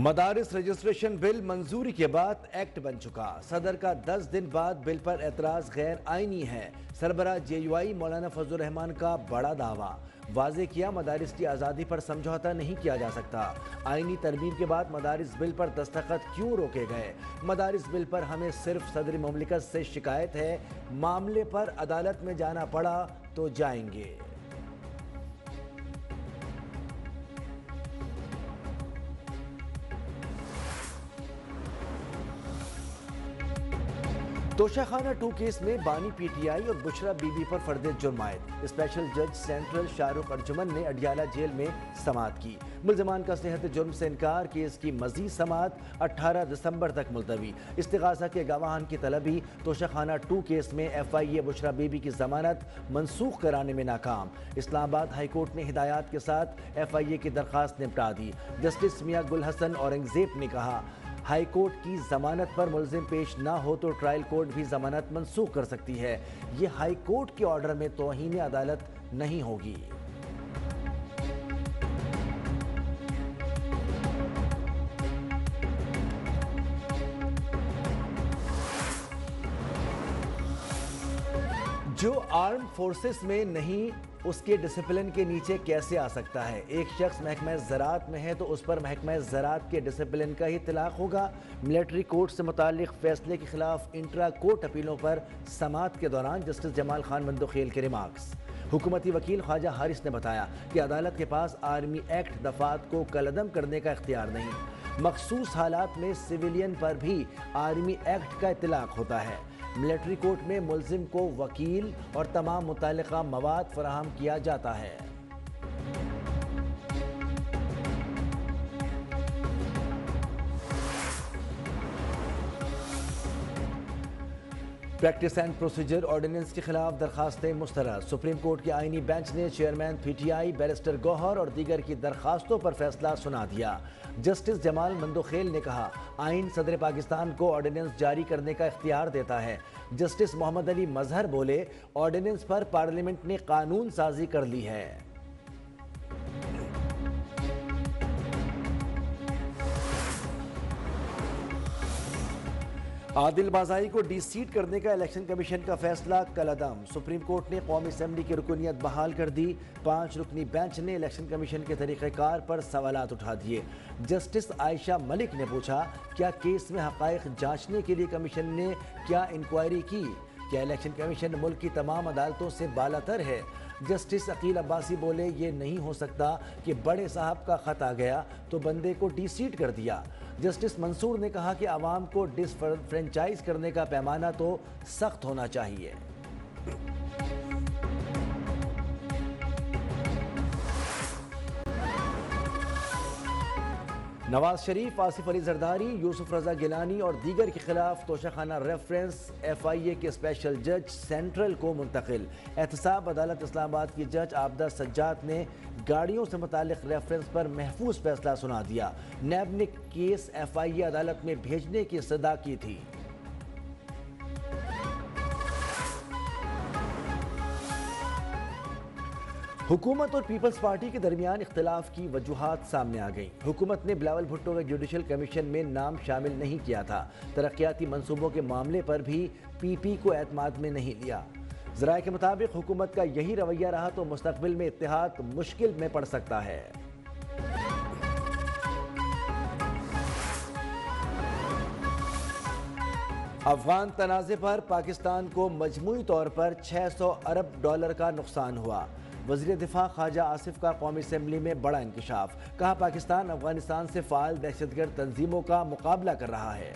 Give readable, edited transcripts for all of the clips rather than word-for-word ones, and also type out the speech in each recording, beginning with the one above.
مدارس رجسٹریشن بل منظوری کے بعد ایکٹ بن چکا۔ صدر کا 10 دن بعد بل پر اعتراض غیر آئینی ہے۔ سربراہ جے یو آئی مولانا فضل الرحمان کا بڑا دعویٰ، واضح کیا مدارس کی آزادی پر سمجھوتہ نہیں کیا جا سکتا۔ آئینی ترمیم کے بعد مدارس بل پر دستخط کیوں روکے گئے؟ مدارس بل پر ہمیں صرف صدر مملکت سے شکایت ہے، معاملے پر عدالت میں جانا پڑا تو جائیں گے۔ توشہ خانہ 2 کیس میں بانی پی ٹی آئی اور بشرا بی بی پر فرد جرم عائد۔ اسپیشل جج سینٹرل شاہ رخ ارجمن نے اڈیالہ جیل میں سماعت کی۔ ملزمان کا صحت جرم سے انکار، کیس کی مزید سماعت 18 دسمبر تک ملتوی۔ استغاثہ کے گواہان کی طلبی۔ توشہ خانہ 2 کیس میں F I a Bushra be be کی ضمانت منسوخ کرانے میں ناکام۔ اسلام آباد ہائی کورٹ نے ہدایات کے ساتھ ایف آئی اے کی درخواست نمٹا دی۔ جسٹس میاں گل حسن اورنگزیب نے کہا، ہائی کورٹ کی ضمانت پر ملزم پیش نہ ہو تو ٹرائل کورٹ بھی ضمانت منسوخ کر سکتی ہے۔ یہ ہائی کورٹ کے آرڈر میں توہین عدالت نہیں ہوگی۔ جو آرم فورسز میں نہیں اس کے ڈسپلن کے نیچے کیسے آ سکتا ہے؟ ایک شخص محکمہ زراعت میں ہے تو اس پر محکمہ زراعت کے ڈسپلن کا ہی اطلاق ہوگا۔ ملٹری کورٹ سے متعلق فیصلے کے خلاف انٹرا کورٹ اپیلوں پر سماعت کے دوران جسٹس جمال خان مندوخیل کے ریمارکس۔ حکومتی وکیل خواجہ حارث نے بتایا کہ عدالت کے پاس آرمی ایکٹ دفعات کو کالعدم کرنے کا اختیار نہیں۔ مخصوص حالات میں سویلین پر بھی آرمی ایکٹ کا اطلاق ہوتا ہے۔ ملٹری کورٹ میں ملزم کو وکیل اور تمام متعلقہ مواد فراہم کیا جاتا ہے۔ پریکٹس اینڈ پروسیجر آرڈیننس کے خلاف درخواستیں مسترد۔ سپریم کورٹ کے آئینی بینچ نے chairman P T I barrister Gohar اور دیگر کی درخواستوں پر فیصلہ سنا دیا۔ جسٹس جمال مندوخیل نے کہا، آئین صدر پاکستان کو آرڈیننس جاری کرنے کا اختیار دیتا ہے۔ جسٹس محمد علی مظہر بولے، آرڈیننس پر پارلیمنٹ نے قانون سازی کر لی ہے۔ عادل بازائی کو ڈی سیٹ کرنے کا الیکشن کمیشن کا فیصلہ کالعدم۔ سپریم کورٹ نے قومی اسمبلی کی رکنیت بحال کر دی۔ 5 رکنی بینچ نے الیکشن کمیشن کے طریقہ کار پر سوالات اٹھا دیے۔ جسٹس عائشہ ملک نے پوچھا، کیا کیس میں حقائق جانچنے کے لیے کمیشن نے کیا انکوائری کی؟ کیا الیکشن کمیشن ملک کی تمام عدالتوں سے بالاتر ہے؟ جسٹس عقیل عباسی بولے، یہ نہیں ہو سکتا کہ بڑے صاحب کا خط آ گیا تو بندے کو ڈی سیٹ کر دیا۔ جسٹس منصور نے کہا کہ عوام کو ڈس فرینچائز کرنے کا پیمانہ تو سخت ہونا چاہیے۔ نواز شریف، آصف علی زرداری، یوسف رضا گیلانی اور دیگر کے خلاف توشہ خانہ ریفرنس ایف آئی اے کے اسپیشل جج سینٹرل کو منتقل۔ احتساب عدالت اسلام آباد کی جج عابدہ سجاد نے گاڑیوں سے متعلق ریفرنس پر محفوظ فیصلہ سنا دیا۔ نیب نے کیس ایف آئی اے عدالت میں بھیجنے کی استدعا کی تھی۔ حکومت اور پیپلز پارٹی کے درمیان اختلاف کی وجوہات سامنے آ گئیں۔ حکومت نے بلاول بھٹو کا جوڈیشل کمیشن میں نام شامل نہیں کیا تھا۔ ترقیاتی منصوبوں کے معاملے پر بھی پی پی کو اعتماد میں نہیں لیا۔ ذرائع کے مطابق حکومت کا یہی رویہ رہا تو مستقبل میں اتحاد مشکل میں پڑ سکتا ہے۔ افغان تنازع پر پاکستان کو مجموعی طور پر $600 ارب کا نقصان ہوا۔ وزیر دفاع خواجہ آصف کا قومی اسمبلی میں بڑا انکشاف، کہا پاکستان افغانستان سے فعال دہشت گرد تنظیموں کا مقابلہ کر رہا ہے۔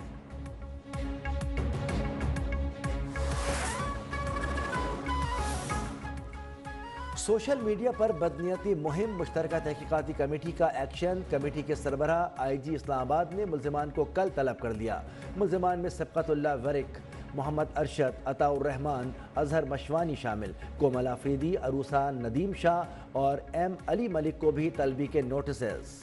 سوشل میڈیا پر بدنیتی مہم، مشترکہ تحقیقاتی کمیٹی کا ایکشن۔ کمیٹی کے سربراہ آئی جی اسلام آباد نے ملزمان کو کل طلب کر لیا۔ ملزمان میں سبقت اللہ ورک، محمد ارشد، عطاء الرحمان، اظہر مشوانی شامل۔ کومل آفریدی، عروسہ ندیم شاہ اور ایم علی ملک کو بھی طلبی کے نوٹسز۔